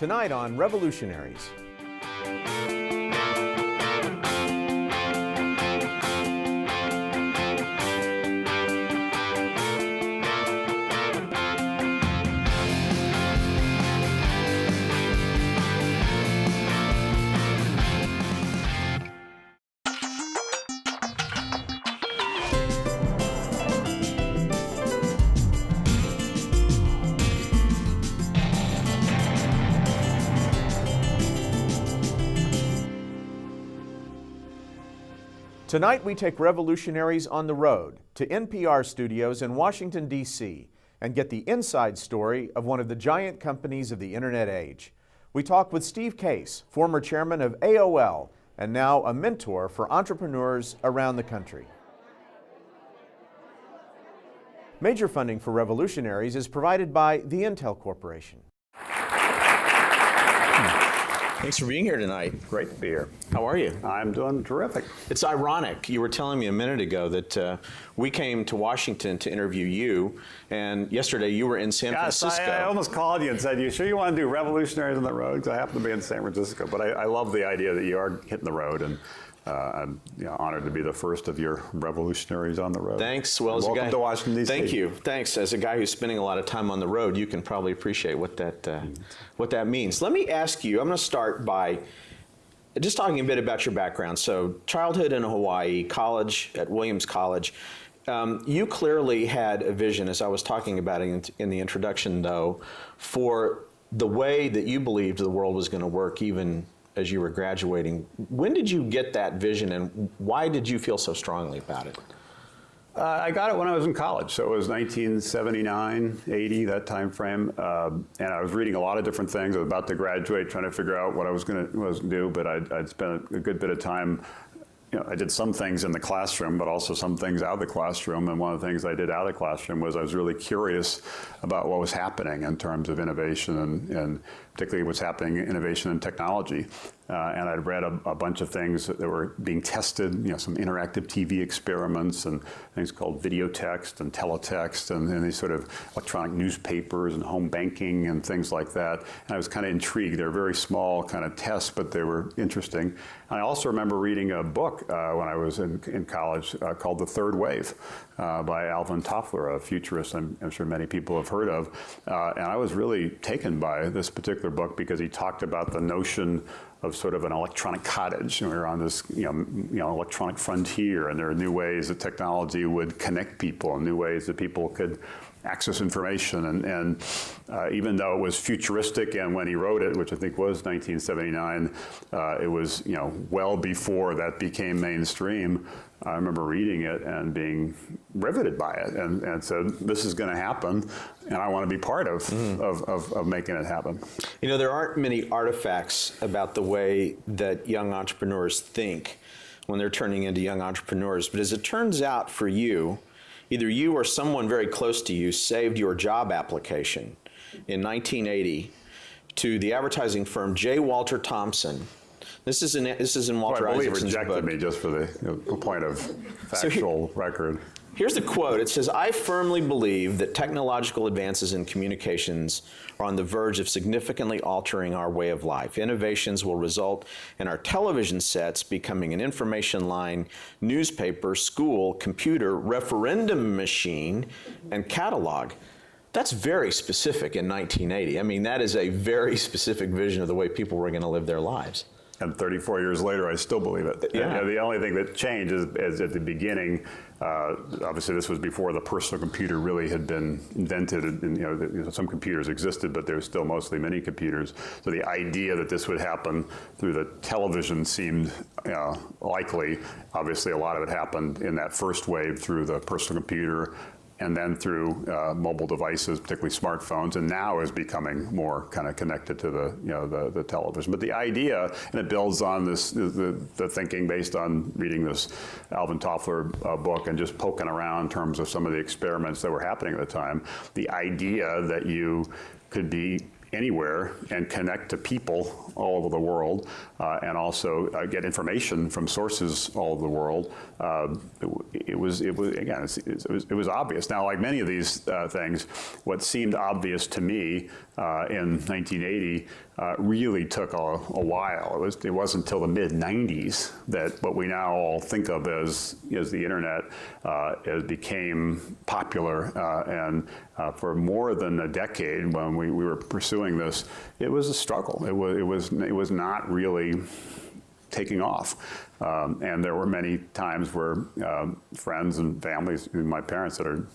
Tonight on Revolutionaries. Tonight we take Revolutionaries on the road to NPR studios in Washington, D.C. and get the inside story of one of the giant companies of the internet age. We talk with Steve Case, former chairman of AOL and now a mentor for entrepreneurs around the country. Major funding for Revolutionaries is provided by the Intel Corporation. Thanks for being here tonight. Great to be here. How are you? I'm doing terrific. It's ironic. You were telling me a minute ago that we came to Washington to interview you, and yesterday you were in San Francisco. I almost called you and said, you sure you want to do Revolutionaries on the road? Because I happen to be in San Francisco. But I love the idea that you are hitting the road, and I'm honored to be the first of your Revolutionaries on the road. Thanks. Well, welcome to Washington, D.C. Thank you. Thanks. As a guy who's spending a lot of time on the road, you can probably appreciate what that means. Let me ask you, I'm going to start by just talking a bit about your background. So childhood in Hawaii, college at Williams College. You clearly had a vision, as I was talking about in the introduction, though, for the way that you believed the world was going to work, even as you were graduating. When did you get that vision, and why did you feel so strongly about it? I got it when I was in college, so it was 1979, 80, that time frame, and I was reading a lot of different things. I was about to graduate, trying to figure out what I was going to do, but I'd spent a good bit of time. I did some things in the classroom, but also some things out of the classroom. And one of the things I did out of the classroom was I was really curious about what was happening in terms of innovation and particularly what's happening in innovation and technology. And I'd read a bunch of things that were being tested, some interactive TV experiments and things called video text and teletext and these sort of electronic newspapers and home banking and things like that. And I was kind of intrigued. They were very small kind of tests, but they were interesting. And I also remember reading a book when I was in college called The Third Wave by Alvin Toffler, a futurist I'm sure many people have heard of. And I was really taken by this particular book because he talked about the notion of sort of an electronic cottage. We're on this electronic frontier, and there are new ways that technology would connect people and new ways that people could access information. And even though it was futuristic, and when he wrote it, which I think was 1979, it was well before that became mainstream. I remember reading it and being riveted by it, and said, "This is going to happen, and I want to be part of making it happen." There aren't many artifacts about the way that young entrepreneurs think when they're turning into young entrepreneurs. But as it turns out for you, either you or someone very close to you saved your job application in 1980 to the advertising firm J. Walter Thompson. This is in Walter Isaacson's book. I believe rejected me just for the point of factual record. Here's the quote. It says, "I firmly believe that technological advances in communications are on the verge of significantly altering our way of life. Innovations will result in our television sets becoming an information line, newspaper, school, computer, referendum machine, and catalog." That's very specific in 1980. I mean, that is a very specific vision of the way people were going to live their lives. And 34 years later, I still believe it. Yeah. The only thing that changed is at the beginning, obviously this was before the personal computer really had been invented. And, some computers existed, but there were still mostly mini computers. So the idea that this would happen through the television seemed likely. Obviously, a lot of it happened in that first wave through the personal computer, and then through mobile devices, particularly smartphones, and now is becoming more kind of connected to the television. But the idea, and it builds on this the thinking based on reading this Alvin Toffler book and just poking around in terms of some of the experiments that were happening at the time. The idea that you could be anywhere and connect to people all over the world, and also get information from sources all over the world. It was obvious. Now, like many of these things, what seemed obvious to me in 1980 really took a while. It wasn't until the mid-90s that what we now all think of as the internet became popular, and for more than a decade when we were pursuing this, it was a struggle. It was not really taking off. And there were many times where friends and families, my parents, said,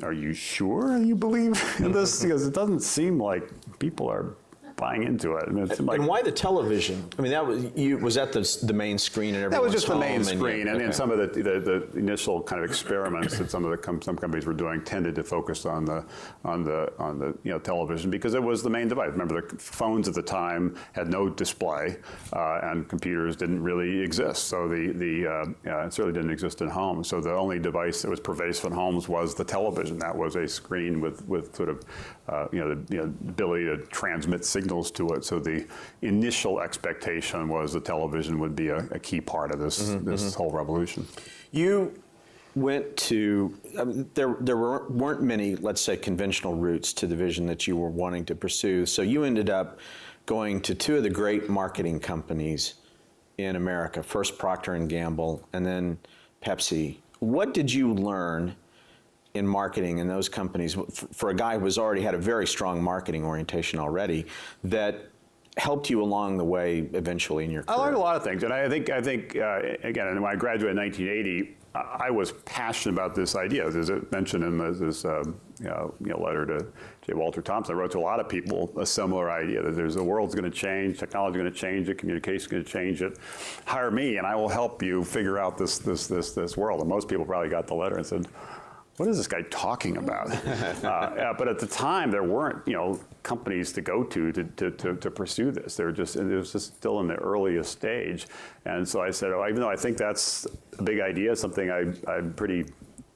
are you sure you believe in this? Because it doesn't seem like people are buying into it. I mean, and why the television? I mean, was that the main screen in everyone's That was just the home main screen, and okay. some of the initial kind of experiments that some companies were doing tended to focus on the television, because it was the main device. Remember, the phones at the time had no display, and computers didn't really exist. So it certainly didn't exist in homes. So the only device that was pervasive in homes was the television. That was a screen with sort of the ability to transmit signals to it. So the initial expectation was the television would be a key part of this whole revolution. You went to, there weren't many, let's say, conventional routes to the vision that you were wanting to pursue. So you ended up going to two of the great marketing companies in America, first Procter & Gamble and then Pepsi. What did you learn in marketing in those companies, for a guy who already had a very strong marketing orientation already, that helped you along the way eventually in your career? I learned a lot of things, and I think again, when I graduated in 1980, I was passionate about this idea. As it mentioned in this letter to J. Walter Thompson, I wrote to a lot of people a similar idea that the world's going to change, technology is going to change it, communication is going to change it. Hire me, and I will help you figure out this world. And most people probably got the letter and said, what is this guy talking about? But at the time, there weren't, companies to go to pursue this. It was just still in the earliest stage. And so I said, even though I think that's a big idea, something I'm pretty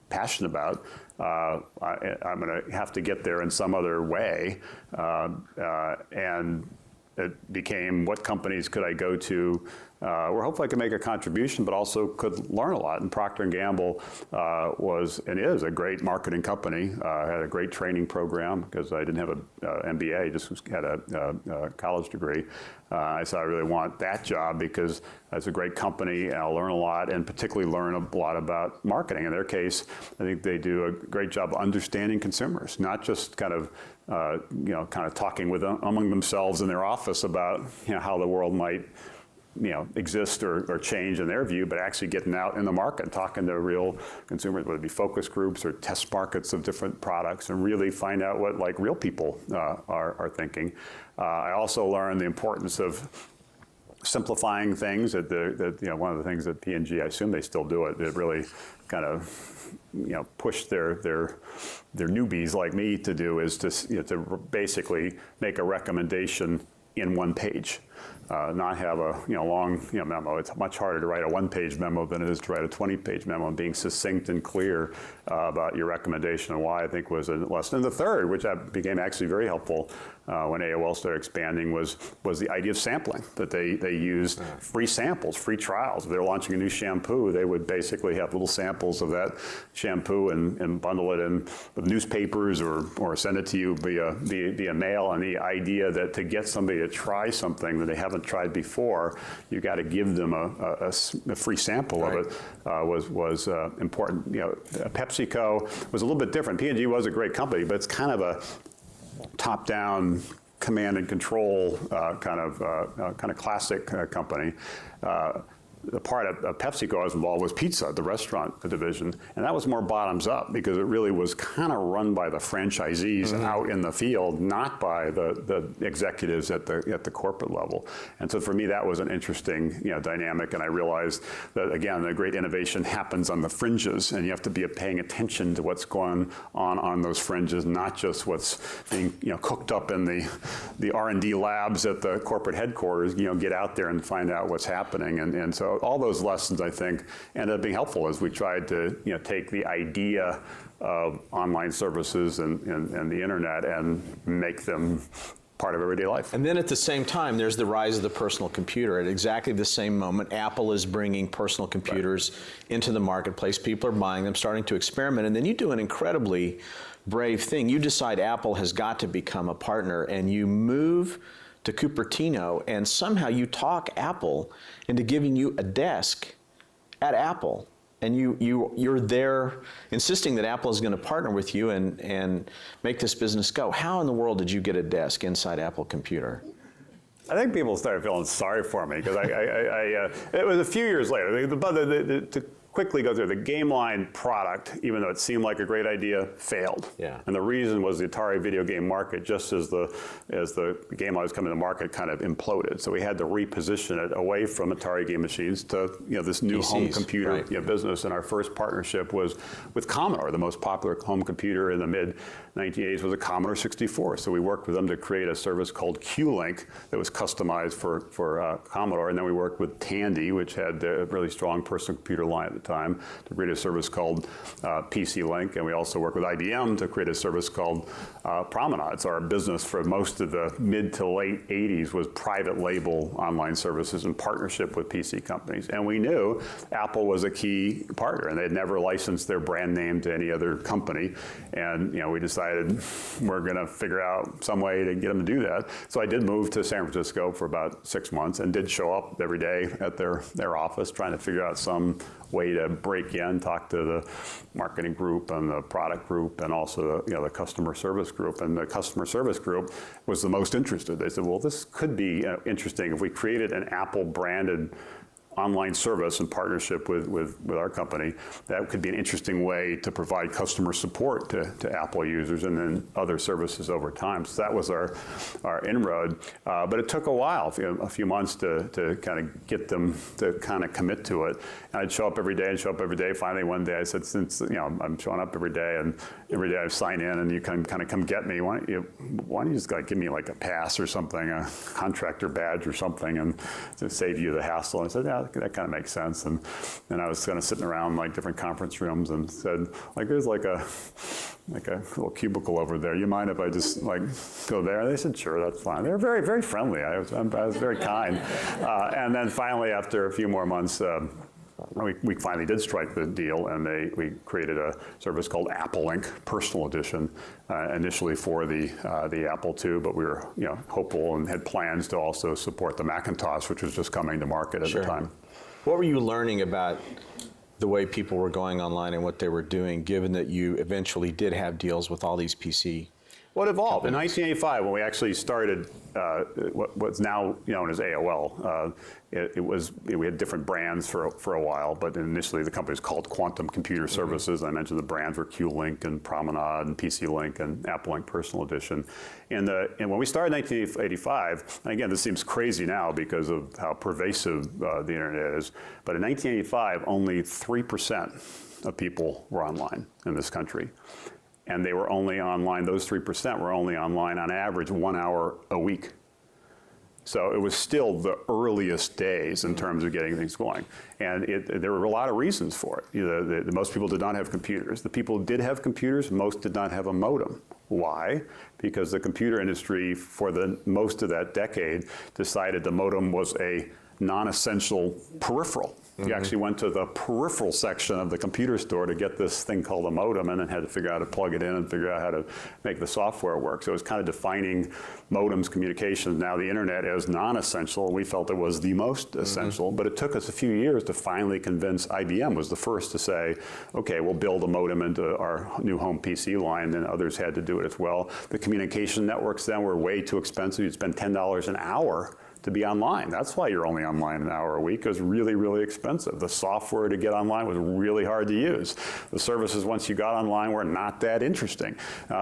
passionate about, I'm going to have to get there in some other way. And it became, what companies could I go to where hopefully I could make a contribution, but also could learn a lot. And Procter & Gamble was and is a great marketing company. Had a great training program, because I didn't have an MBA, just had a college degree. I said I really want that job because it's a great company, and I'll learn a lot, and particularly learn a lot about marketing. In their case, I think they do a great job of understanding consumers, not just kind of talking with them among themselves in their office about how the world might exist or change in their view, but actually getting out in the market, talking to real consumers, whether it be focus groups or test markets of different products, and really find out what real people are thinking. I also learned the importance of simplifying things. That one of the things that P&G, I assume they still do it, they really kind of push their newbies like me to do, is to basically make a recommendation in one page. Not have a long memo. It's much harder to write a one-page memo than it is to write a 20-page memo, and being succinct and clear about your recommendation and why, I think, was a lesson. And the third, which became actually very helpful when AOL started expanding, was the idea of sampling, that they used free samples, free trials. If they were launching a new shampoo, they would basically have little samples of that shampoo and bundle it in with newspapers or send it to you via mail. And the idea that to get somebody to try something that they haven't tried before, you got to give them a free sample of it, was important. PepsiCo was a little bit different. P&G was a great company, but it's kind of a top-down command and control kind of classic company. The part of PepsiCo I was involved was pizza, the restaurant division, and that was more bottoms up, because it really was kind of run by the franchisees out in the field, not by the executives at the corporate level. And so for me, that was an interesting dynamic, and I realized that, again, the great innovation happens on the fringes, and you have to be paying attention to what's going on those fringes, not just what's being cooked up in the R&D labs at the corporate headquarters. Get out there and find out what's happening, and so So all those lessons, I think, ended up being helpful as we tried to take the idea of online services and the internet and make them part of everyday life. And then at the same time, there's the rise of the personal computer. At exactly the same moment, Apple is bringing personal computers into the marketplace. People are buying them, starting to experiment, and then you do an incredibly brave thing. You decide Apple has got to become a partner, and you move to Cupertino, and somehow you talk Apple into giving you a desk at Apple. And you're there insisting that Apple is going to partner with you and make this business go. How in the world did you get a desk inside Apple Computer? I think people started feeling sorry for me because it was a few years later. To quickly go through, the game line product, even though it seemed like a great idea, failed. Yeah. And the reason was the Atari video game market, just as the game line was coming to the market, kind of imploded. So we had to reposition it away from Atari game machines to this new PCs, home computer right. business. And our first partnership was with Commodore. The most popular home computer in the mid-1980s was a Commodore 64. So we worked with them to create a service called Q-Link that was customized for Commodore. And then we worked with Tandy, which had a really strong personal computer line at the time, to create a service called PC Link, and we also worked with IBM to create a service called Promenade. So our business for most of the mid to late 80s was private label online services in partnership with PC companies. And we knew Apple was a key partner, and they'd never licensed their brand name to any other company. And we decided we're going to figure out some way to get them to do that. So I did move to San Francisco for about 6 months and did show up every day at their office trying to figure out some way to break in, talk to the marketing group and the product group and also the customer service group. And the customer service group was the most interested. They said, well, this could be interesting if we created an Apple branded online service in partnership with our company. That could be an interesting way to provide customer support to Apple users and then other services over time. So that was our inroad. But it took a while, a few months to kind of get them to kind of commit to it. And I'd show up every day and show up every day. Finally, one day I said, since I'm showing up every day and every day I sign in and you can kind of come get me, why don't you just give me like a pass or something, a contractor badge or something, and to save you the hassle. And I said, yeah, that kind of makes sense. And I was kind of sitting around like different conference rooms and said, there's like a little cubicle over there. You mind if I just go there? And they said, sure, that's fine. They were very, very friendly. I was very kind. And then finally, after a few more months, we finally did strike the deal, and we created a service called Apple Link Personal Edition, initially for the Apple II, but we were hopeful and had plans to also support the Macintosh, which was just coming to market at the time. What were you learning about the way people were going online and what they were doing, given that you eventually did have deals with all these PC? Well, it evolved. In 1985, when we actually started what's now known as AOL, we had different brands for a while, but initially the company was called Quantum Computer Services. I mentioned the brands were Q-Link and Promenade and PC Link and Apple Link Personal Edition. And when we started in 1985, and again, this seems crazy now because of how pervasive the internet is, but in 1985, only 3% of people were online in this country. And they were only online, those 3% were only online on average 1 hour a week. So it was still the earliest days in terms of getting things going. And there were a lot of reasons for it. Most people did not have computers. The people who did have computers, most did not have a modem. Why? Because the computer industry, for most of that decade, decided the modem was a non-essential peripheral. You actually went to the peripheral section of the computer store to get this thing called a modem, and then had to figure out how to plug it in and figure out how to make the software work. So it was kind of defining modems communications. Now the internet is non-essential. We felt it was the most essential, but it took us a few years to finally convince. IBM was the first to say, okay, we'll build a modem into our new home PC line, and others had to do it as well. The communication networks then were way too expensive. You'd spend $10 an hour to be online. That's why you're only online an hour a week. It was really, really expensive. The software to get online was really hard to use. The services, once you got online, were not that interesting.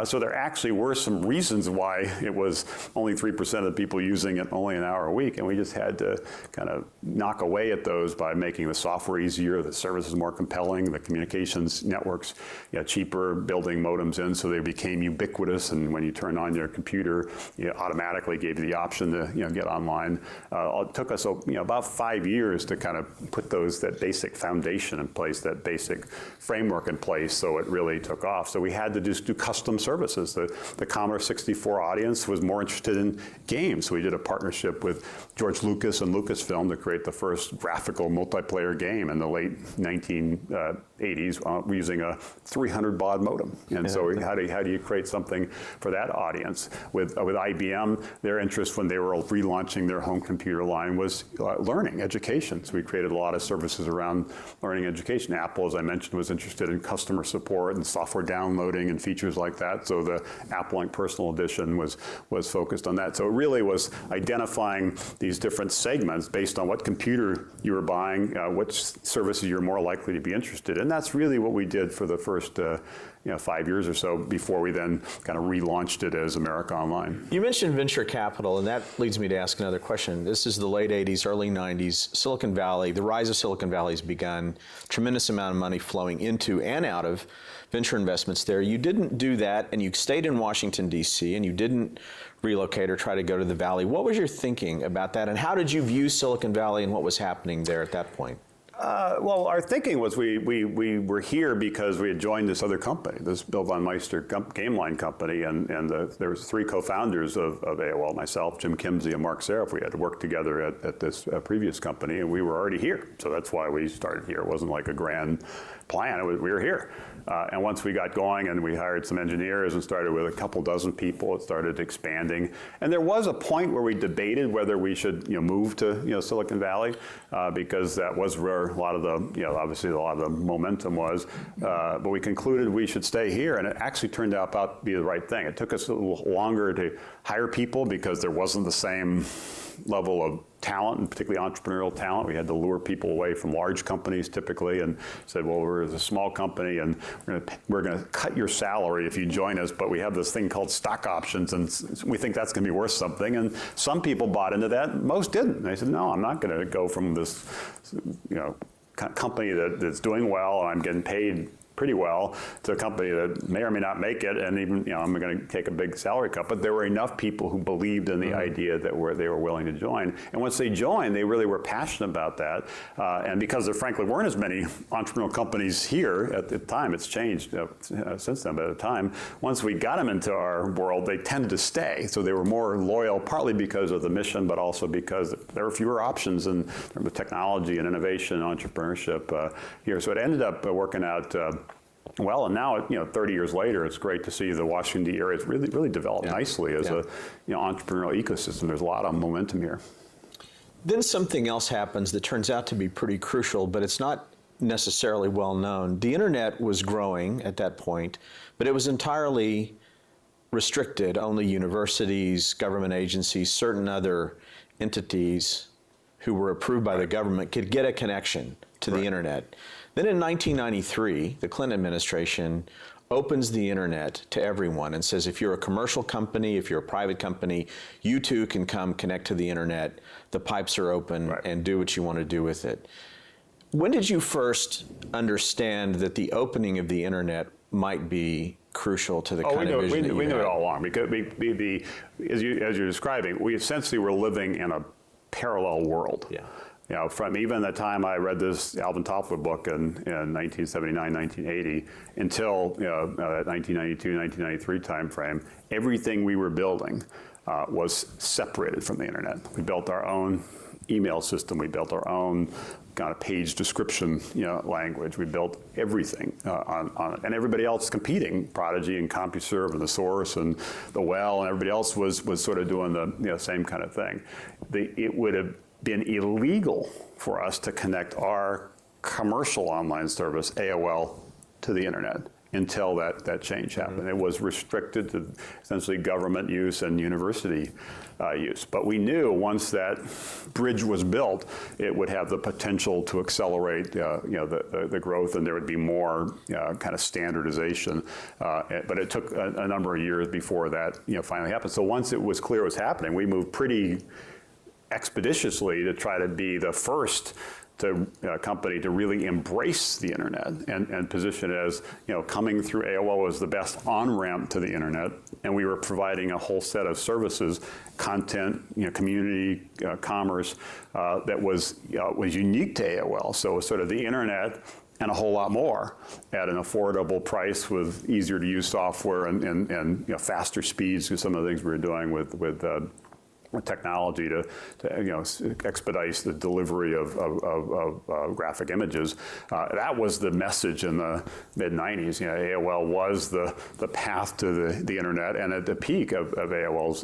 So there actually were some reasons why it was only 3% of the people using it only an hour a week, and we just had to kind of knock away at those by making the software easier, the services more compelling, the communications networks cheaper, building modems in so they became ubiquitous, and when you turned on your computer, it automatically gave you the option to get online. online. It took us about 5 years to kind of put that basic foundation in place, that basic framework in place, so it really took off. So we had to just do custom services. The Commodore 64 audience was more interested in games. So we did a partnership with George Lucas and Lucasfilm to create the first graphical multiplayer game in the late 1980s using a 300 baud modem. And so how do you create something for that audience? With IBM, their interest when they were relaunching their home computer line was learning, education. So we created a lot of services around learning education. Apple, as I mentioned, was interested in customer support and software downloading and features like that. So the Apple Inc. Personal Edition was focused on that. So it really was identifying these different segments based on what computer you were buying, which services you're more likely to be interested in. And that's really what we did for the first 5 years or so before we then kind of relaunched it as America Online. You mentioned venture capital, and that leads me to ask another question. This is the late 80s, early 90s. Silicon Valley, the rise of Silicon Valley has begun. Tremendous amount of money flowing into and out of venture investments there. You didn't do that, and you stayed in Washington, D.C., and you didn't relocate or try to go to the Valley. What was your thinking about that, and how did you view Silicon Valley and what was happening there at that point? Well, our thinking was we were here because we had joined this other company, this Bill von Meister game line company, and there was 3 co-founders of AOL, myself, Jim Kimsey, and Mark Serif. We had to work together at this previous company, and we were already here. So that's why we started here. It wasn't like a grand plan. We were here. And once we got going and we hired some engineers and started with a couple dozen people, it started expanding. And there was a point where we debated whether we should move to Silicon Valley because that was where a lot of the, obviously a lot of the momentum was. But we concluded we should stay here, and it actually turned out about to be the right thing. It took us a little longer to hire people because there wasn't the same level of talent, and particularly entrepreneurial talent. We had to lure people away from large companies typically, and said, well, we're a small company, and we're going to cut your salary if you join us, but we have this thing called stock options, and we think that's going to be worth something. And some people bought into that. Most didn't. They said, no, I'm not going to go from this company that's doing well, and I'm getting paid pretty well, to a company that may or may not make it, and even I'm going to take a big salary cut. But there were enough people who believed in the idea that they were willing to join. And once they joined, they really were passionate about that. And because there frankly weren't as many entrepreneurial companies here at the time, it's changed since then. But at the time, once we got them into our world, they tended to stay. So they were more loyal, partly because of the mission, but also because there were fewer options in terms of technology and innovation and entrepreneurship here. So it ended up working out well, and now, 30 years later, it's great to see the Washington, D.C. area has really developed nicely as a entrepreneurial ecosystem. There's a lot of momentum here. Then something else happens that turns out to be pretty crucial, but it's not necessarily well known. The internet was growing at that point, but it was entirely restricted. Only universities, government agencies, certain other entities who were approved by the government could get a connection to the internet. Then in 1993, the Clinton administration opens the internet to everyone and says, if you're a commercial company, if you're a private company, you too can come connect to the internet. The pipes are open and do what you want to do with it. When did you first understand that the opening of the internet might be crucial to the kind of vision that you had? We knew it all along, because as you're describing, we essentially were living in a parallel world. From even the time I read this Alvin Toffler book in 1979, 1980, until 1992, 1993 timeframe, everything we were building was separated from the internet. We built our own email system. We built our own kind of page description language. We built everything on it. And everybody else competing, Prodigy and CompuServe and The Source and The Well, and everybody else was sort of doing the same kind of thing. It would have been illegal for us to connect our commercial online service, AOL, to the internet until that change happened. It was restricted to essentially government use and university use. But we knew once that bridge was built, it would have the potential to accelerate the growth, and there would be more kind of standardization. But it took a number of years before that finally happened. So once it was clear it was happening, we moved pretty expeditiously to try to be the first company to really embrace the internet and position it as, coming through AOL was the best on-ramp to the internet, and we were providing a whole set of services, content, community, commerce, that was unique to AOL. So it was sort of the internet and a whole lot more at an affordable price with easier to use software and faster speeds, because some of the things we were doing with technology to expedite the delivery of graphic images. That was the message in the mid-90s. AOL was the path to the internet, and at the peak of AOL's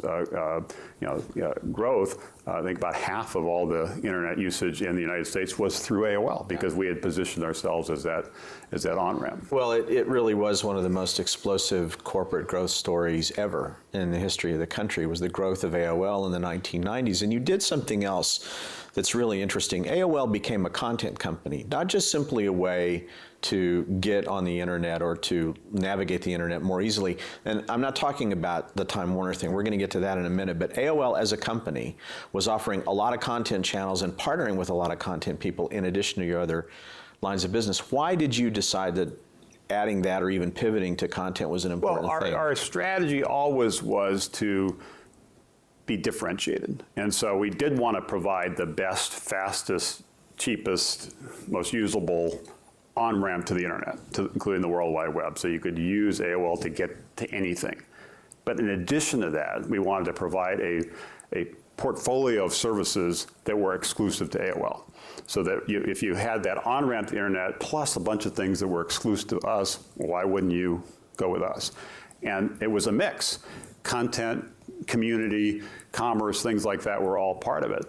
growth, I think about half of all the internet usage in the United States was through AOL, because we had positioned ourselves as that on-ramp. Well, it really was one of the most explosive corporate growth stories ever in the history of the country, was the growth of AOL in the 1990s. And you did something else that's really interesting. AOL became a content company, not just simply a way to get on the internet or to navigate the internet more easily. And I'm not talking about the Time Warner thing. We're going to get to that in a minute. But AOL as a company was offering a lot of content channels and partnering with a lot of content people in addition to your other lines of business. Why did you decide that adding that or even pivoting to content was an important thing? Well, our strategy always was to be differentiated. And so we did want to provide the best, fastest, cheapest, most usable on-ramp to the internet, including the World Wide Web. So you could use AOL to get to anything. But in addition to that, we wanted to provide a portfolio of services that were exclusive to AOL. So that if you had that on-ramp to the internet plus a bunch of things that were exclusive to us, why wouldn't you go with us? And it was a mix. Content, community, commerce, things like that were all part of it.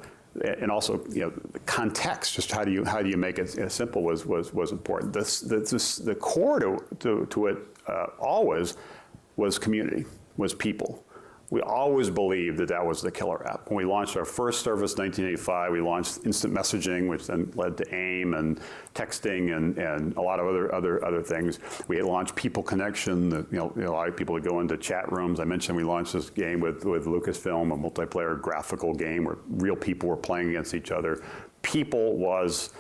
And also, the context, just how do you make it simple was important. The core to it always was community, was people. We always believed that was the killer app. When we launched our first service in 1985, we launched instant messaging, which then led to AIM and texting and a lot of other things. We had launched People Connection. A lot of people would go into chat rooms. I mentioned we launched this game with Lucasfilm, a multiplayer graphical game where real people were playing against each other. People was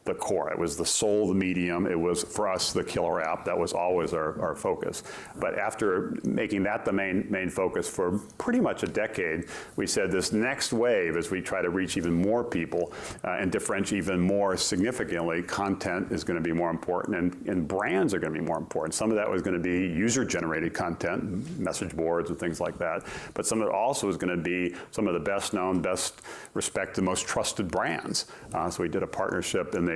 the core. It was the soul of the medium. It was, for us, the killer app. That was always our focus. But after making that the main focus for pretty much a decade, we said this next wave, as we try to reach even more people and differentiate even more significantly, content is going to be more important, and brands are going to be more important. Some of that was going to be user-generated content, message boards and things like that. But some of it also is going to be some of the best known, best respected, most trusted brands. So we did a partnership in the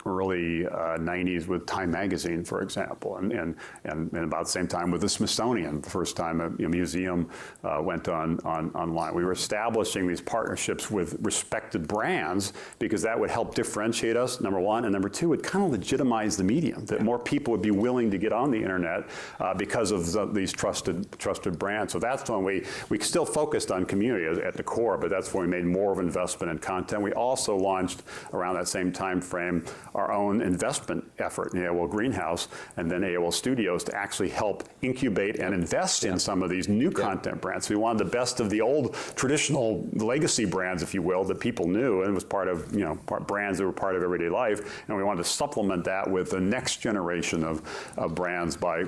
early 90s with Time Magazine, for example, and about the same time with the Smithsonian, the first time a museum went online. We were establishing these partnerships with respected brands because that would help differentiate us, number one, and number two, it kind of legitimize the medium, that more people would be willing to get on the internet because of these trusted brands. So that's when we still focused on community at the core, but that's when we made more of an investment in content. We also launched around that same time frame our own investment effort, AOL Greenhouse, and then AOL Studios to actually help incubate and invest in some of these new content brands. We wanted the best of the old traditional legacy brands, if you will, that people knew and was part of, brands that were part of everyday life. And we wanted to supplement that with the next generation of brands by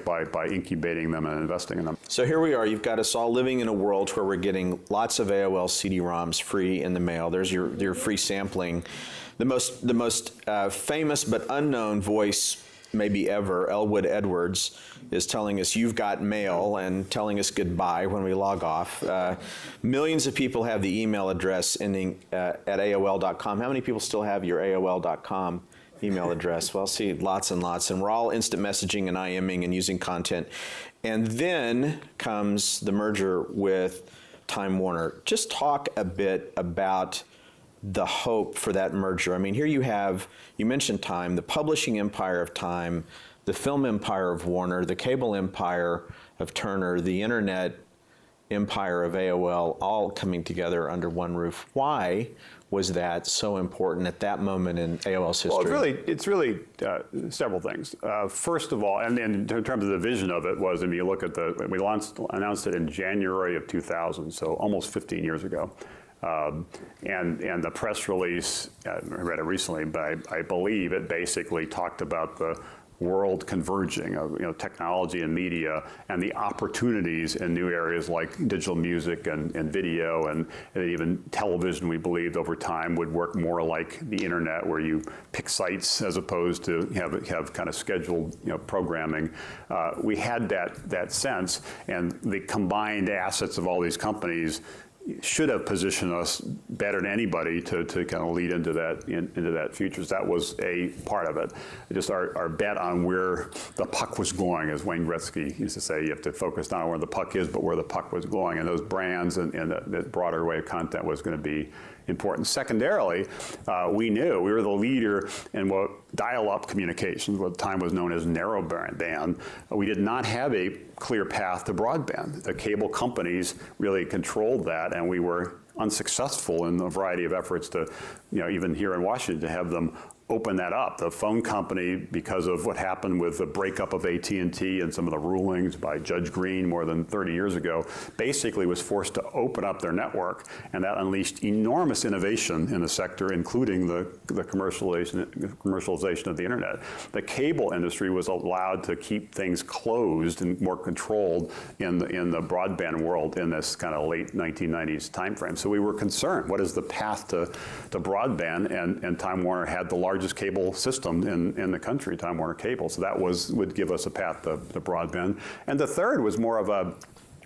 incubating them and investing in them. So here we are. You've got us all living in a world where we're getting lots of AOL CD-ROMs free in the mail. There's your free sampling. The most famous but unknown voice maybe ever, Elwood Edwards, is telling us you've got mail and telling us goodbye when we log off. Millions of people have the email address ending at AOL.com. How many people still have your AOL.com email address? Well, see, lots and lots. And we're all instant messaging and IMing and using content. And then comes the merger with Time Warner. Just talk a bit about the hope for that merger. I mean, here you mentioned Time, the publishing empire of Time, the film empire of Warner, the cable empire of Turner, the internet empire of AOL, all coming together under one roof. Why was that so important at that moment in AOL's history? Well, it's really several things. First of all, and in terms of the vision of it was, if you look at we announced it in January of 2000, so almost 15 years ago. And the press release, I read it recently, but I believe it basically talked about the world converging of technology and media and the opportunities in new areas like digital music and video and even television. We believed over time would work more like the internet, where you pick sites as opposed to have kind of scheduled programming. We had that sense, and the combined assets of all these companies should have positioned us better than anybody to kind of lead into that future. So that was a part of it. Just our bet on where the puck was going, as Wayne Gretzky used to say, you have to focus not on where the puck is, but where the puck was going. And those brands and that broader way of content was going to be important. Secondarily, we knew we were the leader in what dial-up communications, what at the time was known as narrowband. We did not have a clear path to broadband. The cable companies really controlled that, and we were unsuccessful in a variety of efforts to, even here in Washington, to have them open that up. The phone company, because of what happened with the breakup of AT&T and some of the rulings by Judge Green more than 30 years ago, basically was forced to open up their network, and that unleashed enormous innovation in the sector, including the commercialization of the internet. The cable industry was allowed to keep things closed and more controlled in the broadband world in this kind of late 1990s timeframe. So we were concerned, what is the path to broadband? And Time Warner had the largest cable system in the country, Time Warner Cable. So that would give us a path to broadband. And the third was more of a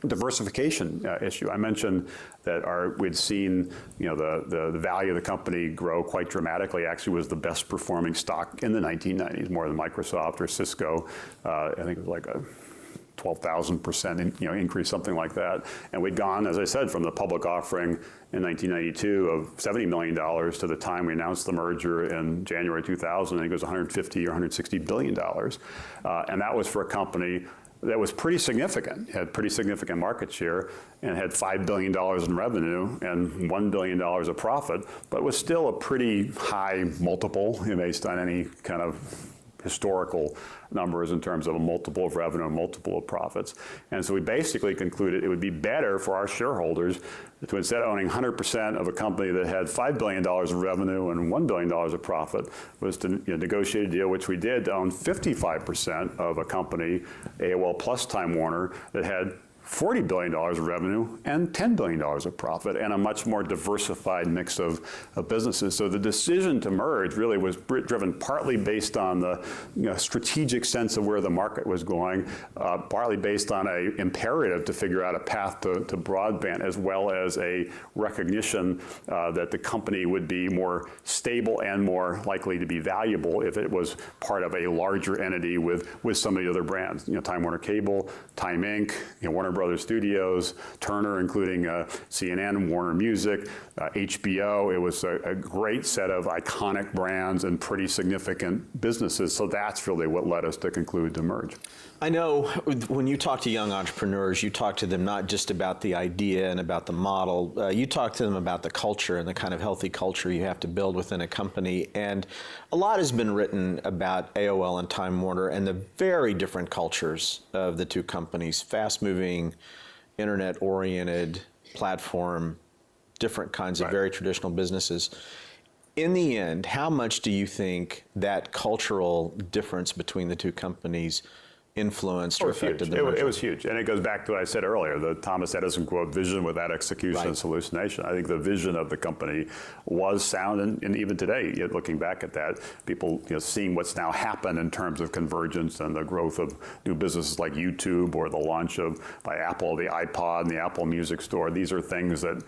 diversification issue. I mentioned that we'd seen the value of the company grow quite dramatically. Actually was the best performing stock in the 1990s, more than Microsoft or Cisco. I think it was like a 12,000% increase, something like that. And we'd gone, as I said, from the public offering in 1992 of $70 million to the time we announced the merger in January 2000, I think it was $150 or $160 billion. And that was for a company that was pretty significant, had pretty significant market share, and had $5 billion in revenue and $1 billion of profit, but was still a pretty high multiple based on any kind of historical numbers in terms of a multiple of revenue and multiple of profits. And so we basically concluded it would be better for our shareholders to, instead of owning 100% of a company that had $5 billion of revenue and $1 billion of profit, was to negotiate a deal, which we did, to own 55% of a company, AOL plus Time Warner, that had $40 billion of revenue and $10 billion of profit, and a much more diversified mix of businesses. So the decision to merge really was driven partly based on the strategic sense of where the market was going, partly based on an imperative to figure out a path to broadband, as well as a recognition that the company would be more stable and more likely to be valuable if it was part of a larger entity with some of the other brands. Time Warner Cable, Time Inc., Warner Brothers Studios, Turner, including CNN, Warner Music, HBO. It was a great set of iconic brands and pretty significant businesses. So that's really what led us to conclude to merge. I know when you talk to young entrepreneurs, you talk to them not just about the idea and about the model, you talk to them about the culture and the kind of healthy culture you have to build within a company. And a lot has been written about AOL and Time Warner and the very different cultures of the two companies, fast-moving, internet-oriented platform, different kinds of very traditional businesses. In the end, how much do you think that cultural difference between the two companies influenced or affected the merger? It was huge, and it goes back to what I said earlier, the Thomas Edison quote, vision without execution is hallucination. I think the vision of the company was sound, and even today, looking back at that, people seeing what's now happened in terms of convergence and the growth of new businesses like YouTube, or the launch by Apple, the iPod and the Apple Music Store. These are things that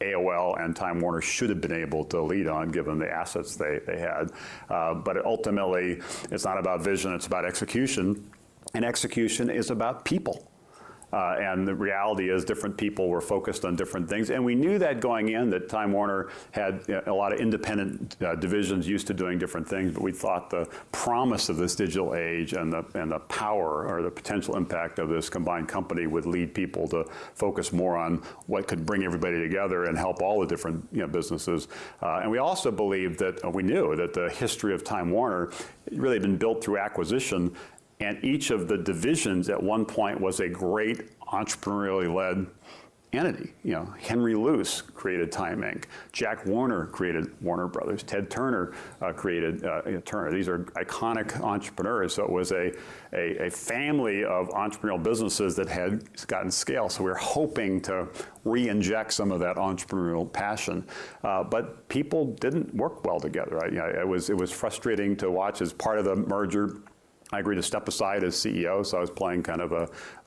AOL and Time Warner should have been able to lead on, given the assets they had. But ultimately, it's not about vision, it's about execution. And execution is about people. And the reality is different people were focused on different things. And we knew that going in, that Time Warner had a lot of independent divisions used to doing different things, but we thought the promise of this digital age and the power or the potential impact of this combined company would lead people to focus more on what could bring everybody together and help all the different businesses. And we also believed that, we knew that the history of Time Warner really had been built through acquisition. And each of the divisions at one point was a great entrepreneurially led entity. Henry Luce created Time Inc. Jack Warner created Warner Brothers. Ted Turner created Turner. These are iconic entrepreneurs. So it was a family of entrepreneurial businesses that had gotten scale. So we're hoping to re-inject some of that entrepreneurial passion. But people didn't work well together. It was frustrating to watch. As part of the merger, I agreed to step aside as CEO, so I was playing kind of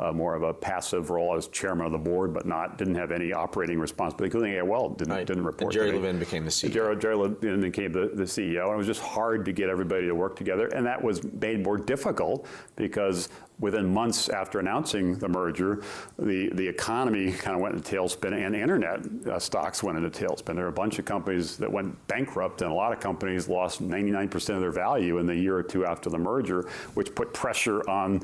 a more of a passive role as chairman of the board, but didn't have any operating responsibility, including AOL didn't report and Jerry to me. Levin became the CEO. Jerry Levin became the CEO, and it was just hard to get everybody to work together, and that was made more difficult because within months after announcing the merger, the economy kind of went into tailspin, and internet stocks went into tailspin. There were a bunch of companies that went bankrupt, and a lot of companies lost 99% of their value in the year or two after the merger, which put pressure on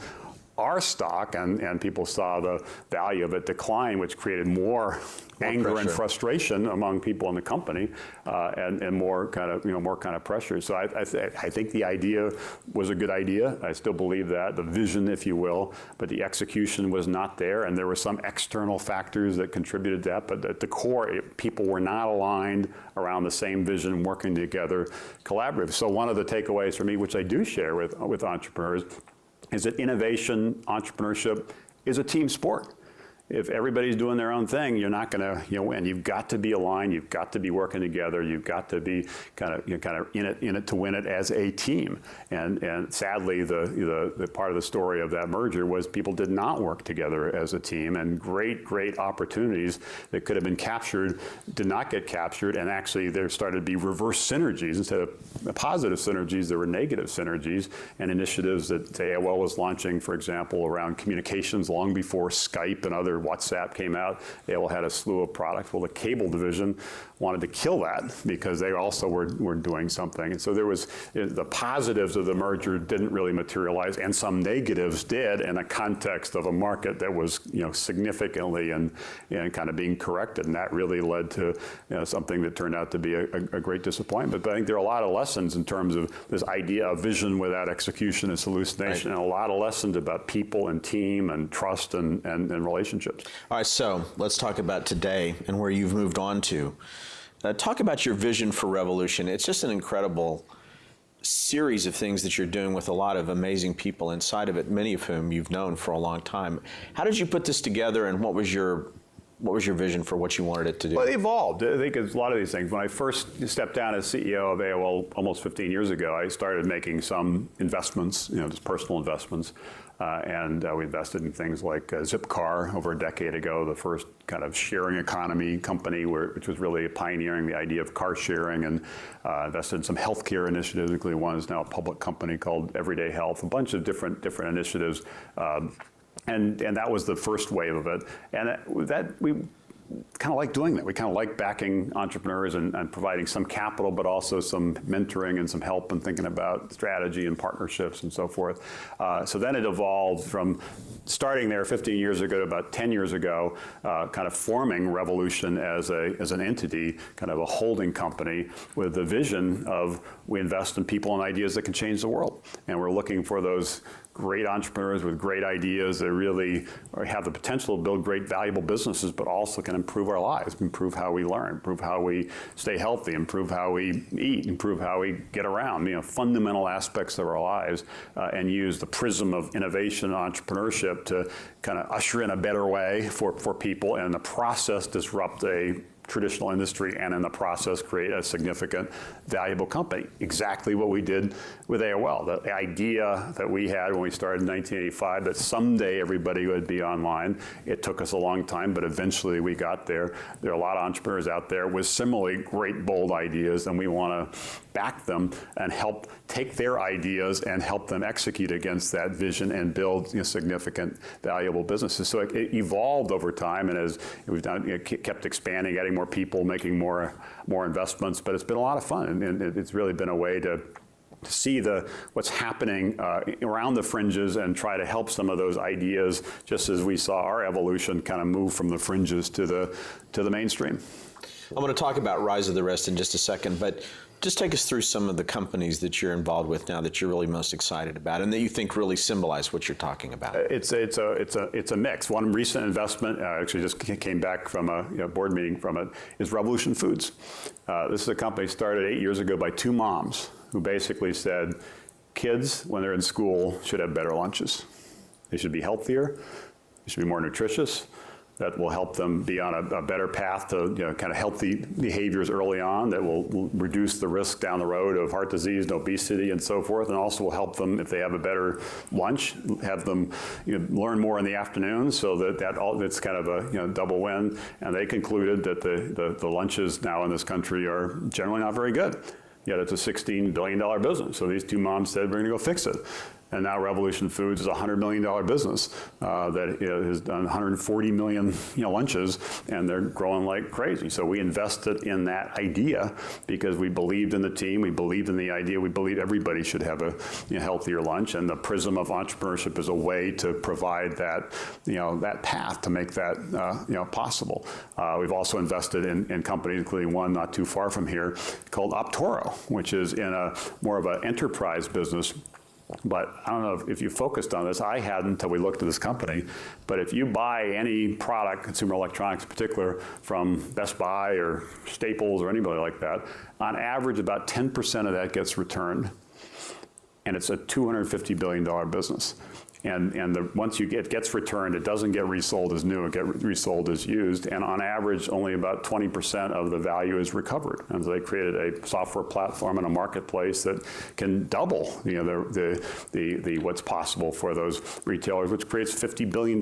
our stock, and people saw the value of it decline, which created more anger pressure and frustration among people in the company, and more kind of pressure. So I think the idea was a good idea. I still believe that, the vision, if you will, but the execution was not there, and there were some external factors that contributed to that. But at the core, people were not aligned around the same vision, working together, collaborative. So one of the takeaways for me, which I do share with entrepreneurs, is that innovation, entrepreneurship is a team sport. If everybody's doing their own thing, you're not going to win. You've got to be aligned. You've got to be working together. You've got to be kind of in it to win it as a team. And sadly, the part of the story of that merger was people did not work together as a team, and great opportunities that could have been captured did not get captured. And actually, there started to be reverse synergies. Instead of positive synergies, there were negative synergies, and initiatives that AOL was launching, for example, around communications long before Skype and other WhatsApp came out. AOL had a slew of products. Well, the cable division wanted to kill that because they also were doing something. And so there was, the positives of the merger didn't really materialize, and some negatives did in a context of a market that was significantly and kind of being corrected. And that really led to something that turned out to be a great disappointment. But I think there are a lot of lessons in terms of this idea of vision without execution is hallucination, and a lot of lessons about people and team and trust and relationships. All right, so let's talk about today and where you've moved on to. Talk about your vision for Revolution. It's just an incredible series of things that you're doing with a lot of amazing people inside of it, many of whom you've known for a long time. How did you put this together, and what was your vision for what you wanted it to do? Well, it evolved. I think it's a lot of these things. When I first stepped down as CEO of AOL almost 15 years ago, I started making some investments, just personal investments. And we invested in things like Zipcar over a decade ago, the first kind of sharing economy company, which was really pioneering the idea of car sharing, and invested in some healthcare initiatives, including one is now a public company called Everyday Health, a bunch of different initiatives. And that was the first wave of it. And that we kind of like doing that. We kind of like backing entrepreneurs and providing some capital, but also some mentoring and some help and thinking about strategy and partnerships and so forth. So then it evolved from starting there 15 years ago to about 10 years ago, kind of forming Revolution as an entity, kind of a holding company with the vision of we invest in people and ideas that can change the world. And we're looking for those great entrepreneurs with great ideas that really have the potential to build great, valuable businesses, but also can improve our lives, improve how we learn, improve how we stay healthy, improve how we eat, improve how we get around, fundamental aspects of our lives, and use the prism of innovation and entrepreneurship to kind of usher in a better way for people, and in the process disrupt a traditional industry, and in the process create a significant, valuable company. Exactly what we did with AOL. The idea that we had when we started in 1985 that someday everybody would be online, it took us a long time, but eventually we got there. There are a lot of entrepreneurs out there with similarly great, bold ideas, and we want to back them and help take their ideas and help them execute against that vision and build significant, valuable businesses. So it evolved over time, and as we've done, kept expanding, adding more people, making more investments. But it's been a lot of fun, and it's really been a way to see what's happening around the fringes and try to help some of those ideas, just as we saw our evolution kind of move from the fringes to the mainstream. I'm going to talk about Rise of the Rest in just a second, but just take us through some of the companies that you're involved with now that you're really most excited about and that you think really symbolize what you're talking about. It's a mix. One recent investment, actually just came back from a board meeting from it, is Revolution Foods. This is a company started 8 years ago by two moms who basically said, kids, when they're in school, should have better lunches. They should be healthier. They should be more nutritious. That will help them be on a better path to kind of healthy behaviors early on that will reduce the risk down the road of heart disease and obesity and so forth, and also will help them, if they have a better lunch, have them learn more in the afternoon, so that's kind of a double win. And they concluded that the lunches now in this country are generally not very good. Yet it's a $16 billion business. So these two moms said, we're going to go fix it. And now Revolution Foods is a $100 million business that has done 140 million lunches, and they're growing like crazy. So we invested in that idea because we believed in the team, we believed in the idea, we believe everybody should have a healthier lunch, and the prism of entrepreneurship is a way to provide that that path to make that possible. We've also invested in companies, including one not too far from here called Optoro, which is in a more of an enterprise business. But I don't know if you focused on this. I hadn't until we looked at this company. But if you buy any product, consumer electronics in particular, from Best Buy or Staples or anybody like that, on average about 10% of that gets returned. And it's a $250 billion business. And once it gets returned, it doesn't get resold as new, it gets resold as used, and on average, only about 20% of the value is recovered. And so they created a software platform and a marketplace that can double, the what's possible for those retailers, which creates $50 billion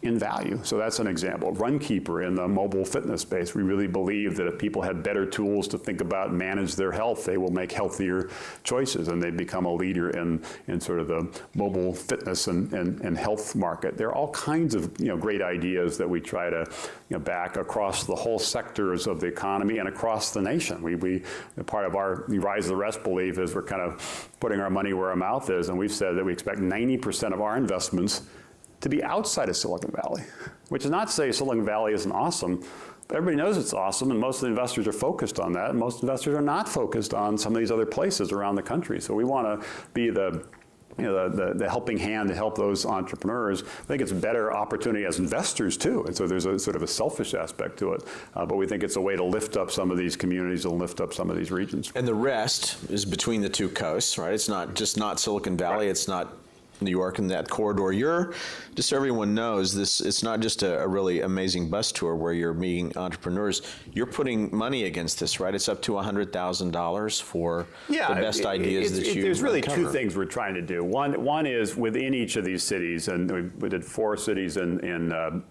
in value. So that's an example. Runkeeper in the mobile fitness space, we really believe that if people have better tools to think about and manage their health, they will make healthier choices, and they become a leader in sort of the mobile fitness and health market. There are all kinds of great ideas that we try to back across the whole sectors of the economy and across the nation. We part of our Rise of the Rest belief is we're kind of putting our money where our mouth is, and we've said that we expect 90% of our investments to be outside of Silicon Valley, which is not to say Silicon Valley isn't awesome. But everybody knows it's awesome, and most of the investors are focused on that, and most investors are not focused on some of these other places around the country. So we want to be the helping hand to help those entrepreneurs. I think it's a better opportunity as investors too, and so there's a sort of a selfish aspect to it. But we think it's a way to lift up some of these communities and lift up some of these regions. And the rest is between the two coasts, right? It's not Silicon Valley. Right. It's not New York and that corridor. Just so everyone knows, this, it's not just a really amazing bus tour where you're meeting entrepreneurs. You're putting money against this, right? It's up to $100,000 for the best ideas that you There's really uncover. two things we're trying to do. One is within each of these cities, and we did 4 cities in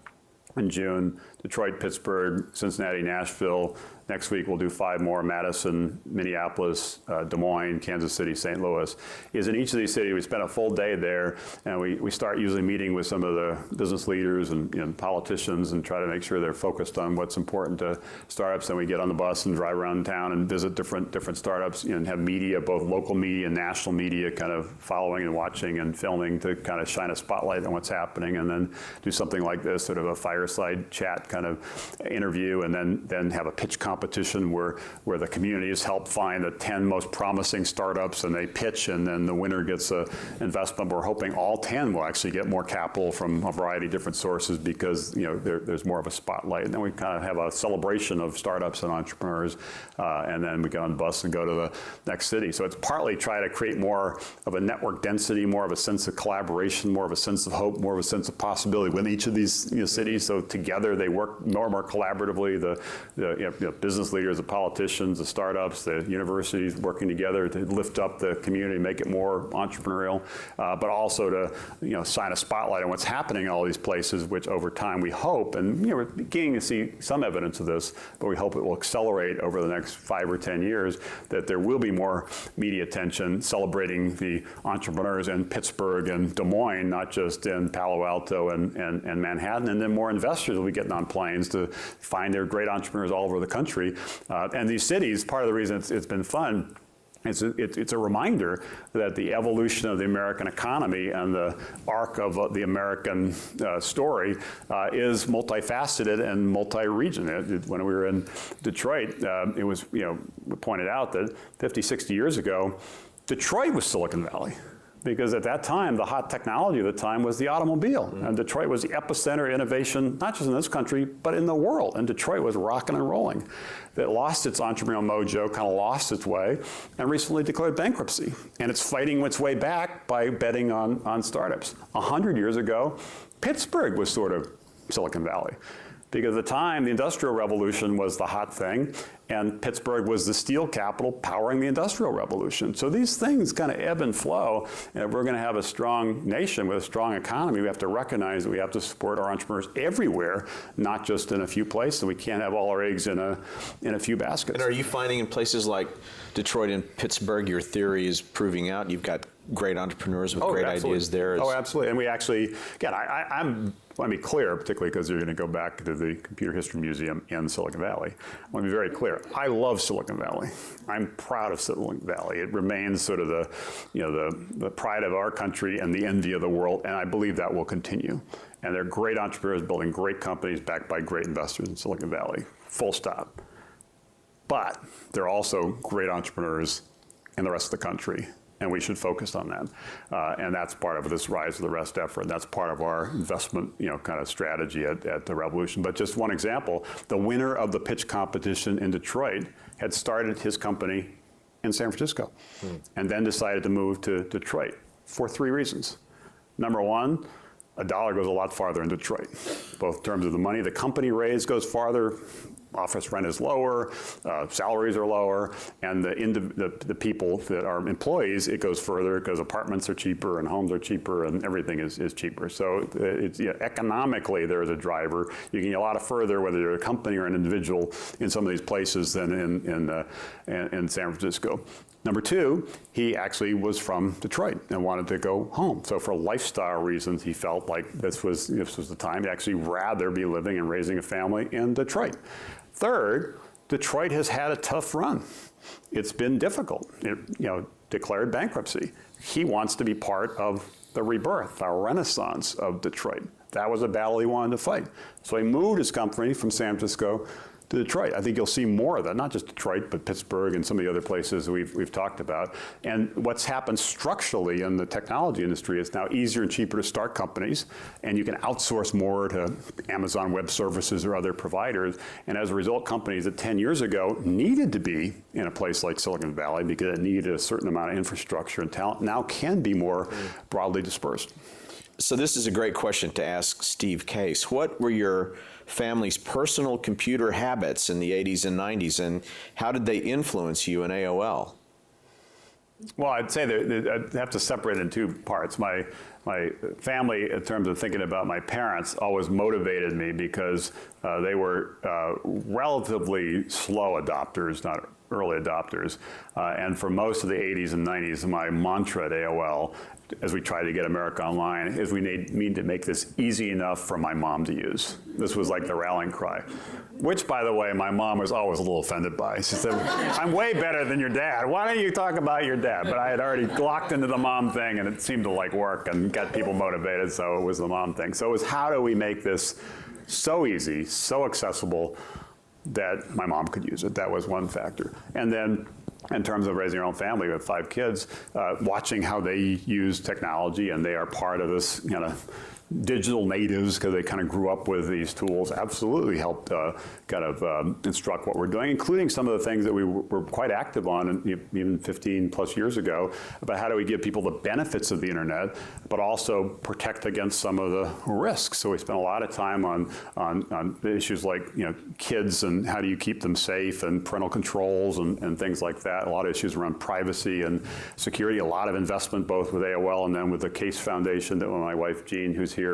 June: Detroit, Pittsburgh, Cincinnati, Nashville. Next week we'll do 5 more: Madison, Minneapolis, Des Moines, Kansas City, St. Louis. Is in each of these cities we spend a full day there, and we start usually meeting with some of the business leaders and politicians and try to make sure they're focused on what's important to startups. Then we get on the bus and drive around town and visit different startups and have media, both local media and national media, kind of following and watching and filming to kind of shine a spotlight on what's happening, and then do something like this, sort of a fireside chat kind of interview, and then have a pitch competition where the communities help find the 10 most promising startups, and they pitch, and then the winner gets an investment. We're hoping all 10 will actually get more capital from a variety of different sources because there's more of a spotlight. And then we kind of have a celebration of startups and entrepreneurs, and then we get on the bus and go to the next city. So it's partly try to create more of a network density, more of a sense of collaboration, more of a sense of hope, more of a sense of possibility within each of these cities. So together they work more and more collaboratively. The business leaders, the politicians, the startups, the universities working together to lift up the community, make it more entrepreneurial, but also to shine a spotlight on what's happening in all these places, which over time we hope, and we're beginning to see some evidence of this, but we hope it will accelerate over the next 5 or 10 years, that there will be more media attention celebrating the entrepreneurs in Pittsburgh and Des Moines, not just in Palo Alto and Manhattan, and then more investors will be getting on planes to find their great entrepreneurs all over the country. And these cities, part of the reason it's been fun It's a reminder that the evolution of the American economy and the arc of the American story is multifaceted and multi-region. When we were in Detroit, it was, pointed out that 50, 60 years ago, Detroit was Silicon Valley. Because at that time, the hot technology of the time was the automobile. And Detroit was the epicenter of innovation, not just in this country, but in the world. And Detroit was rocking and rolling. It lost its entrepreneurial mojo, kind of lost its way, and recently declared bankruptcy. And it's fighting its way back by betting on startups. 100 years ago, Pittsburgh was sort of Silicon Valley. Because at the time, the Industrial Revolution was the hot thing, and Pittsburgh was the steel capital powering the Industrial Revolution. So these things kind of ebb and flow, and if we're going to have a strong nation with a strong economy, we have to recognize that we have to support our entrepreneurs everywhere, not just in a few places. We can't have all our eggs in a few baskets. And are you finding in places like Detroit and Pittsburgh, your theory is proving out? You've got great entrepreneurs with great ideas there. Oh, absolutely. And we actually, again, I want to be clear, particularly because you're going to go back to the Computer History Museum in Silicon Valley. I want to be very clear. I love Silicon Valley. I'm proud of Silicon Valley. It remains sort of the pride of our country and the envy of the world, and I believe that will continue. And they're great entrepreneurs building great companies backed by great investors in Silicon Valley, full stop. But they're also great entrepreneurs in the rest of the country, and we should focus on that. And that's part of this Rise of the Rest effort. And that's part of our investment, kind of strategy at the Revolution. But just one example, the winner of the pitch competition in Detroit had started his company in San Francisco and then decided to move to Detroit for 3 reasons. Number one, a dollar goes a lot farther in Detroit, both in terms of the money the company raised goes farther, office rent is lower, salaries are lower, and the people that are employees, it goes further because apartments are cheaper and homes are cheaper and everything is cheaper. So it's, economically there is a driver. You can get a lot further, whether you're a company or an individual, in some of these places than in San Francisco. Number two, he actually was from Detroit and wanted to go home. So for lifestyle reasons, he felt like this was the time to actually rather be living and raising a family in Detroit. Third, Detroit has had a tough run. It's been difficult. It declared bankruptcy. He wants to be part of the rebirth, our renaissance of Detroit. That was a battle he wanted to fight. So he moved his company from San Francisco to Detroit. I think you'll see more of that, not just Detroit, but Pittsburgh and some of the other places we've talked about. And what's happened structurally in the technology industry is now easier and cheaper to start companies, and you can outsource more to Amazon Web Services or other providers. And as a result, companies that 10 years ago needed to be in a place like Silicon Valley because it needed a certain amount of infrastructure and talent now can be more broadly dispersed. So this is a great question to ask Steve Case. What were your family's personal computer habits in the 80s and 90s, and how did they influence you in AOL? Well, I'd say that I'd have to separate it in 2 parts. My family, in terms of thinking about my parents, always motivated me because they were relatively slow adopters, not early adopters. And for most of the 80s and 90s, my mantra at AOL, as we tried to get America online, is we need to make this easy enough for my mom to use. This was like the rallying cry, which, by the way, my mom was always a little offended by. She said, I'm way better than your dad. Why don't you talk about your dad? But I had already locked into the mom thing, and it seemed to work and got people motivated, so it was the mom thing. So it was, how do we make this so easy, so accessible that my mom could use it? That was one factor. And then in terms of raising our own family with 5 kids, watching how they use technology, and they are part of this kind of digital natives because they kind of grew up with these tools, absolutely helped instruct what we're doing, including some of the things that we were quite active on even 15 plus years ago about how do we give people the benefits of the internet, but also protect against some of the risks. So we spent a lot of time on issues like kids and how do you keep them safe and parental controls and things like that. A lot of issues around privacy and security, a lot of investment both with AOL and then with the Case Foundation that my wife Jean, who's here,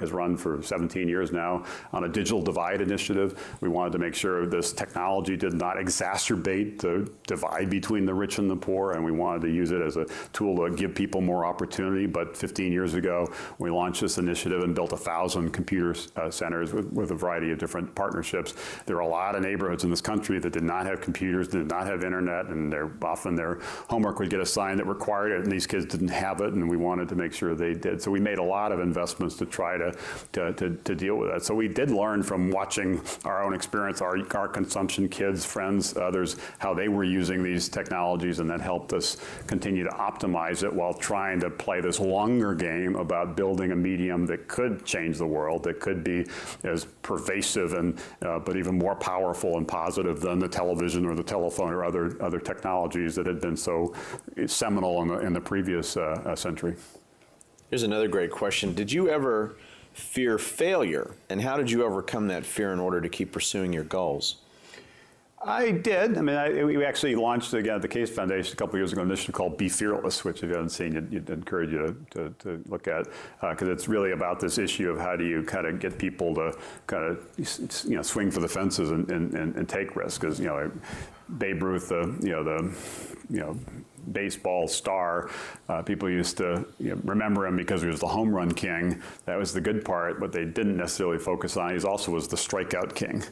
has run for 17 years now on a digital divide initiative. We wanted to make sure this technology did not exacerbate the divide between the rich and the poor, and we wanted to use it as a tool to give people more opportunity. But 15 years ago, we launched this initiative and built 1,000 computer centers with a variety of different partnerships. There are a lot of neighborhoods in this country that did not have computers, did not have internet, internet, and often their homework would get assigned that required it, and these kids didn't have it, and we wanted to make sure they did. So we made a lot of investments to try to deal with that. So we did learn from watching our own experience, our consumption, kids, friends, others, how they were using these technologies, and that helped us continue to optimize it while trying to play this longer game about building a medium that could change the world, that could be as pervasive and but even more powerful and positive than the television or the telephone or other technologies that had been so seminal in the previous century. Here's another great question. Did you ever fear failure, and how did you overcome that fear in order to keep pursuing your goals? I did. I mean, we actually launched, again, at the Case Foundation a couple of years ago, an initiative called Be Fearless, which if you haven't seen, I'd encourage you to look at, because it's really about this issue of how do you kind of get people to kind of, swing for the fences and take risks. Because, Babe Ruth, the baseball star, people used to remember him because he was the home run king. That was the good part. What they didn't necessarily focus on, he also was the strikeout king.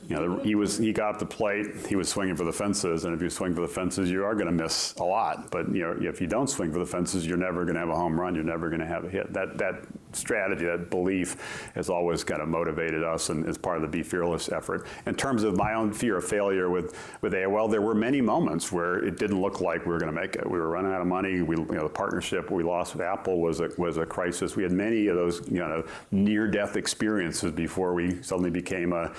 He got up the plate, he was swinging for the fences, and if you swing for the fences, you are going to miss a lot. But if you don't swing for the fences, you're never going to have a home run. You're never going to have a hit. That strategy, that belief, has always kind of motivated us, and is part of the Be Fearless effort. In terms of my own fear of failure with AOL, there were many moments where it didn't look like we were going to make it. We were running out of money. The partnership we lost with Apple was a crisis. We had many of those near-death experiences before we suddenly became a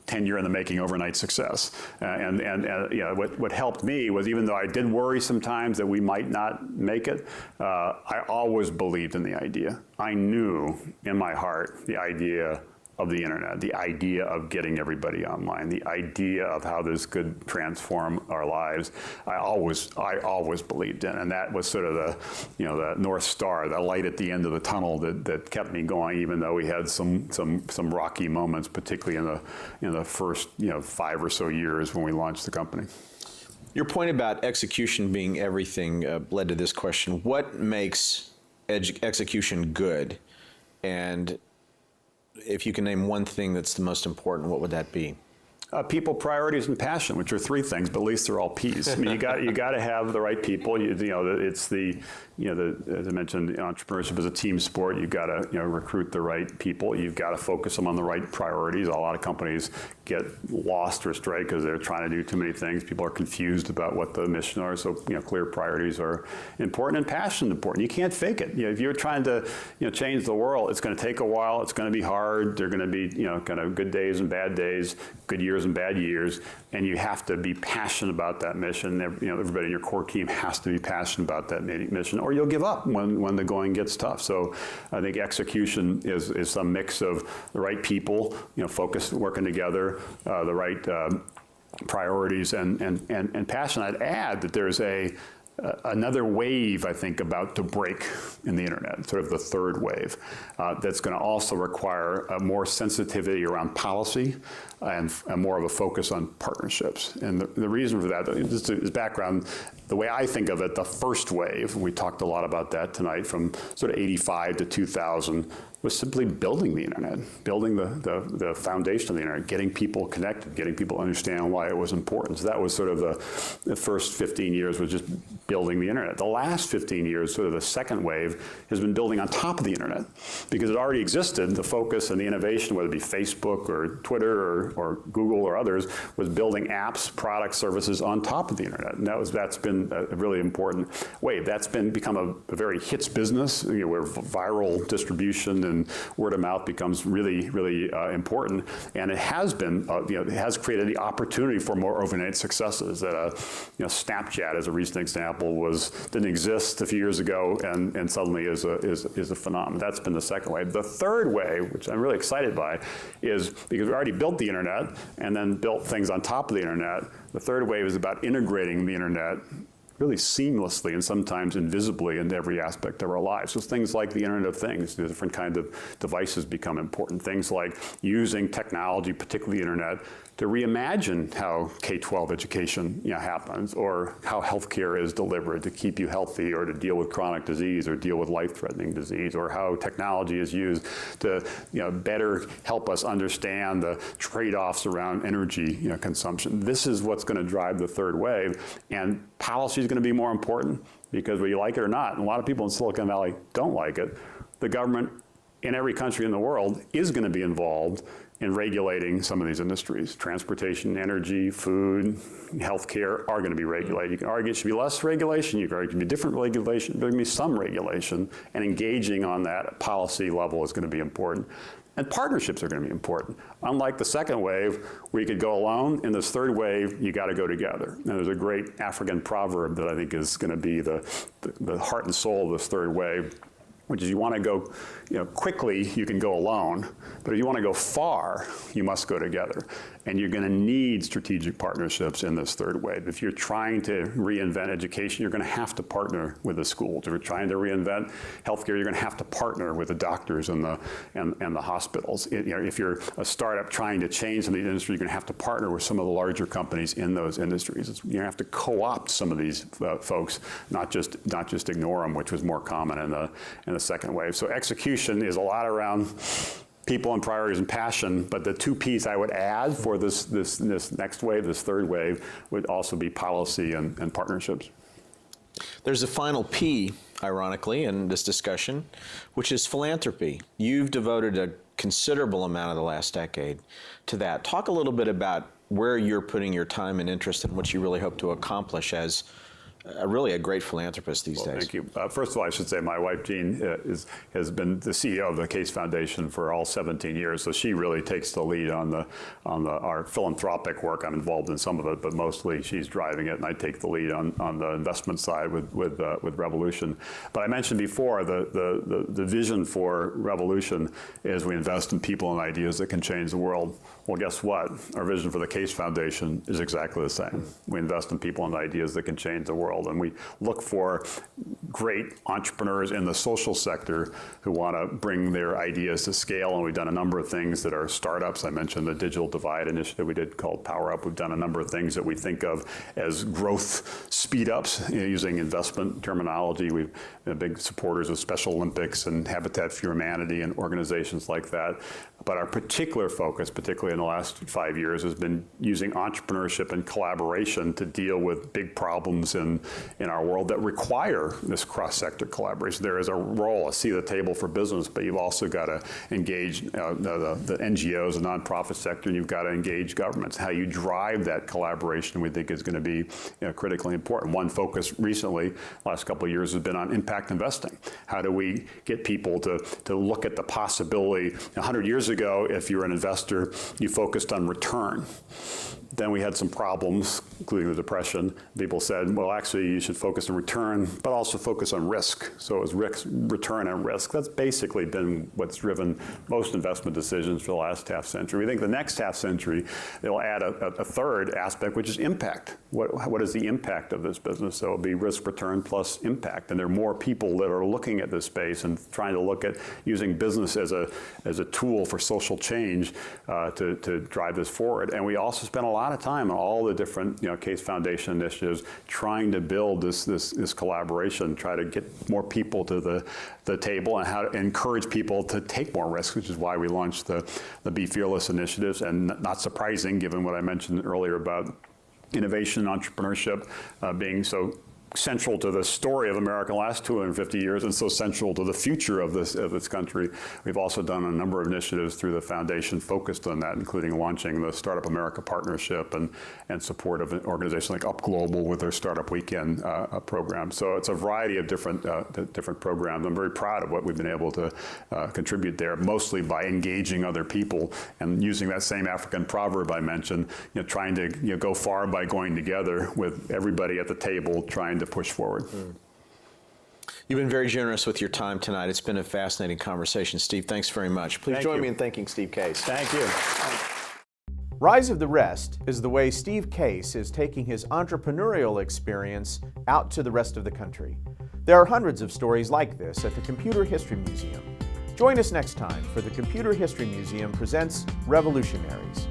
10-year in the making overnight success. What helped me was, even though I did worry sometimes that we might not make it, I always believed in the idea. I knew in my heart the idea of the internet, the idea of getting everybody online, the idea of how this could transform our lives. I always believed in, and that was sort of the North Star, the light at the end of the tunnel that kept me going, even though we had some rocky moments, particularly in the first 5 or so years when we launched the company. Your point about execution being everything led to this question: what makes execution good? And if you can name one thing that's the most important, what would that be? People, priorities, and passion, which are 3 things, but at least they're all P's. I mean, you got to have the right people. It's as I mentioned, entrepreneurship is a team sport. You've got to recruit the right people. You've got to focus them on the right priorities. A lot of companies get lost or stray because they're trying to do too many things. People are confused about what the mission are. So clear priorities are important, and passion important. You can't fake it. If you're trying to change the world, it's going to take a while. It's going to be hard. There are going to be kind of good days and bad days, good years and bad years, and you have to be passionate about that mission. Everybody in your core team has to be passionate about that mission, or you'll give up when the going gets tough. So I think execution is some mix of the right people, focused, working together, the right priorities and passion. I'd add that there's another wave, I think, about to break in the internet, sort of the third wave, that's going to also require more sensitivity around policy and more of a focus on partnerships. And the reason for that, just as background, the way I think of it, the first wave, we talked a lot about that tonight, from sort of 85 to 2000, was simply building the internet, building the foundation of the internet, getting people connected, getting people to understand why it was important. So that was sort of the first 15 years was just building the internet. The last 15 years, sort of the second wave, has been building on top of the internet, because it already existed. The focus and the innovation, whether it be Facebook or Twitter or Google or others, was building apps, products, services on top of the internet. And that's been a really important wave. That's become a very hits business, where viral distribution and word of mouth becomes really, really important. And it has been, it has created the opportunity for more overnight successes. That Snapchat, as a recent example, didn't exist a few years ago, and suddenly is a phenomenon. That's been the second wave. The third wave, which I'm really excited by, is because we already built the internet and then built things on top of the internet. The third wave is about integrating the internet really seamlessly and sometimes invisibly into every aspect of our lives. So things like the Internet of Things, the different kinds of devices become important. Things like using technology, particularly the internet, to reimagine how K-12 education happens, or how healthcare is delivered to keep you healthy, or to deal with chronic disease, or deal with life-threatening disease, or how technology is used to better help us understand the trade-offs around energy consumption. This is what's going to drive the third wave, and policy is going to be more important, because whether you like it or not, and a lot of people in Silicon Valley don't like it, the government in every country in the world is going to be involved in regulating some of these industries. Transportation, energy, food, healthcare are going to be regulated. You can argue it should be less regulation, you can argue it should be different regulation, there can be some regulation, and engaging on that policy level is going to be important. And partnerships are going to be important. Unlike the second wave, where you could go alone, in this third wave, you got to go together. And there's a great African proverb that I think is going to be the heart and soul of this third wave, which is, you want to go quickly, you can go alone, but if you want to go far, you must go together. And you're going to need strategic partnerships in this third wave. If you're trying to reinvent education, you're going to have to partner with the schools. If you're trying to reinvent healthcare, you're going to have to partner with the doctors and the hospitals. If you're a startup trying to change some of the industry, you're going to have to partner with some of the larger companies in those industries. You're going to have to co-opt some of these folks, not just ignore them, which was more common in the second wave. So execution is a lot around people and priorities and passion, but the two P's I would add for this next wave, this third wave, would also be policy and partnerships. There's a final P, ironically, in this discussion, which is philanthropy. You've devoted a considerable amount of the last decade to that. Talk a little bit about where you're putting your time and interest and what you really hope to accomplish as really a great philanthropist these days. Thank you. First of all, I should say my wife, Jean, has been the CEO of the Case Foundation for all 17 years, so she really takes the lead on our philanthropic work. I'm involved in some of it, but mostly she's driving it, and I take the lead on the investment side with Revolution. But I mentioned before, the vision for Revolution is we invest in people and ideas that can change the world. Well, guess what? Our vision for the Case Foundation is exactly the same. We invest in people and ideas that can change the world. And we look for great entrepreneurs in the social sector who want to bring their ideas to scale. And we've done a number of things that are startups. I mentioned the Digital Divide initiative we did called Power Up. We've done a number of things that we think of as growth speed ups, using investment terminology. We've been big supporters of Special Olympics and Habitat for Humanity and organizations like that. But our particular focus, particularly in the last 5 years, has been using entrepreneurship and collaboration to deal with big problems in our world that require this cross-sector collaboration. There is a role, a seat at the table for business, but you've also got to engage the NGOs, the nonprofit sector, and you've got to engage governments. How you drive that collaboration, we think, is going to be critically important. One focus recently, last couple of years, has been on impact investing. How do we get people to look at the possibility? 100 years ago, if you were an investor, you focused on return. Then we had some problems, including the Depression. People said, well, actually, you should focus on return, but also focus on risk. So it was risk, return and risk. That's basically been what's driven most investment decisions for the last half century. We think the next half century, they'll add a third aspect, which is impact. What is the impact of this business? So it'll be risk, return, plus impact. And there are more people that are looking at this space and trying to look at using business as a tool for social change to drive this forward. And we also spent a lot of time on all the different Case Foundation initiatives trying to build this collaboration, try to get more people to the table, and how to encourage people to take more risks, which is why we launched the Be Fearless initiatives. And not surprising, given what I mentioned earlier about innovation and entrepreneurship being so central to the story of America in the last 250 years, and so central to the future of this country. We've also done a number of initiatives through the foundation focused on that, including launching the Startup America Partnership and support of an organization like Up Global with their Startup Weekend program. So it's a variety of different programs. I'm very proud of what we've been able to contribute there, mostly by engaging other people and using that same African proverb I mentioned, trying to go far by going together with everybody at the table, trying to push forward. You've been very generous with your time tonight. It's been a fascinating conversation. Steve, thanks very much. Please join me in thanking Steve Case. Thank you. Rise of the Rest is the way Steve Case is taking his entrepreneurial experience out to the rest of the country. There are hundreds of stories like this at the Computer History Museum. Join us next time for the Computer History Museum presents Revolutionaries.